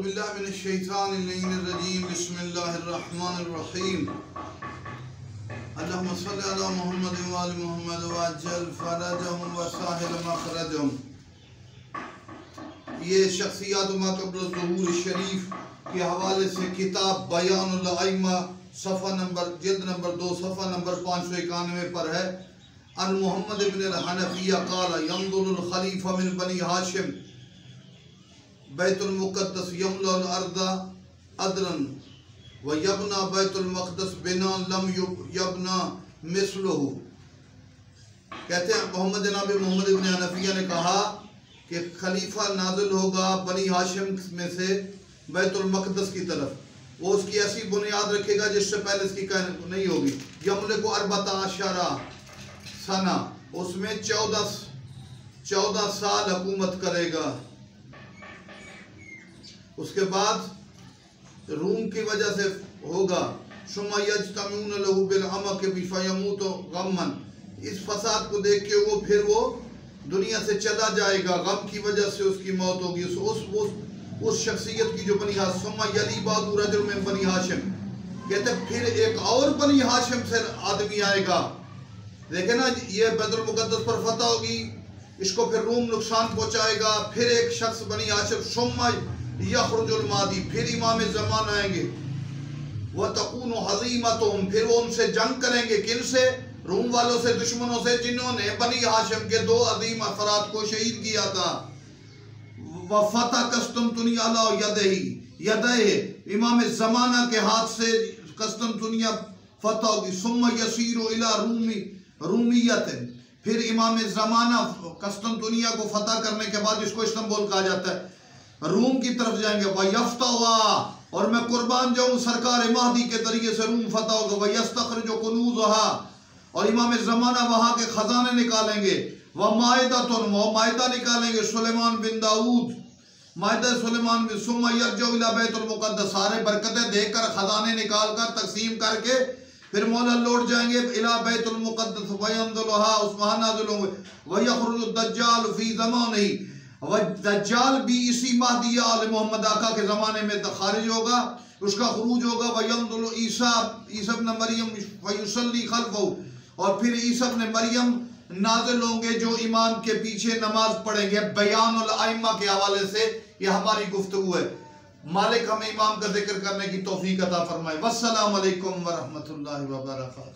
اعوذ باللہ من الشیطان اللعین الرجیم بسم اللہ الرحمن الرحیم اللہم صلی علی محمد وآل محمد وعجل فرجہم وساہل مخرجہم۔ یہ شخصیات ما قبل ظہور شریف کے حوالے سے کتاب بیان الائمہ صفحہ نمبر جلد نمبر 2 صفحہ نمبر 591 پر ہے۔ ان محمد بن الحنفیہ قال ينظر الخلیفہ من بنی ہاشم بیت المقدس یملأ الارض عدلا ویبنى بیت المقدس بنا لم یبنى مثلہ۔ کہتے ہیں جناب محمد بن حنفیہ نے کہا کہ خلیفہ نازل ہوگا بنی ہاشم میں سے بیت المقدس کی طرف، وہ اس کی ایسی بنیاد رکھے گا جس سے پہلے اس کی نہیں ہوگی۔ یملک 14 سنہ، اس میں 14 سال حکومت کرے گا۔ اس کے بعد روم کی وجہ سے ہوگا۔ ثم یجتمعون له بالعمق فیموت غما، اس فساد کو دیکھ کے وہ پھر دنیا سے چلا جائے گا، غم کی وجہ سے اس کی موت ہوگی۔ اس شخصیت کی جو بنی ہاشم، ثم یلی بعد رجل من بنی ہاشم، کہتے پھر ایک اور بنی ہاشم سے آدمی آئے گا۔ دیکھیں نا، یہ بیت المقدس پر فتح ہوگی، اس کو پھر روم نقصان پہنچائے گا، پھر ایک شخص بنی ہاشم، ثم یخرج المہدی، پھر امام زمان آئیں گے۔ وَتَقُونُ حَزِیمَتُهُمْ، پھر وہ ان سے جنگ کریں گے۔ کن سے؟ روم والوں سے، دشمنوں سے، جنہوں نے بنی ہاشم کے 2 عظیم افراد کو شہید کیا تھا۔ وَفَتَحَ قسطنطنیہ عَلیٰ یدیہ، امام زمانہ کے ہاتھ سے قسطنطنیہ فتح ہوگی۔ ثُمَّ يَسِيرُ إِلَىٰ رومیۃ، پھر امام زمانہ قسطنطنیہ کو فتح کرنے کے بعد، اس کو استنبول کہا جاتا ہے، روم کی طرف جائیں گے۔ وَيَفْتَحُهَا، اور میں قربان جاؤں سرکار مہدی کے طریقے سے روم فتح ہوگا۔ وَيَسْتَخْرِجُ كُنُوزَهَا، اور امام زمانہ وہاں کے خزانے نکالیں گے۔ وَمَائِدَةٌ، وہ مائدہ نکالیں گے، سلیمان بن داؤد، مائدہ سلیمان بن، ثُمَّ يَرْجَعُ إِلَىٰ بَيْتِ الْمُقَدَّس، سارے برکتیں دے کر، خزانے نکال کر، تقسیم کر کے پھر مولا لوٹ جائیں گے إِلَىٰ بَيْتِ الْمُقَدَّس وَيَنْزِلُهَا، اس وہاں نازل ہوں گے۔ وَيَخْرُجُ الدَّجَّالُ فِي زَمَانِهِ، دجال بھی اسی مہدی آل محمد آقا کے زمانے میں خارج ہوگا، اس کا خروج ہوگا۔ وَيَنْزِلُ عیسیٰ ابن مریم فَيُصَلِّي خَلْفَهُ، اور پھر عیسیٰ ابن مریم نازل ہوں گے جو امام کے پیچھے نماز پڑھیں گے۔ بیان الائمہ کے حوالے سے یہ ہماری گفتگو ہے۔ مالک ہمیں امام کا ذکر کرنے کی توفیق عطا فرمائے۔ والسلام علیکم ورحمۃ اللہ وبرکاتہ۔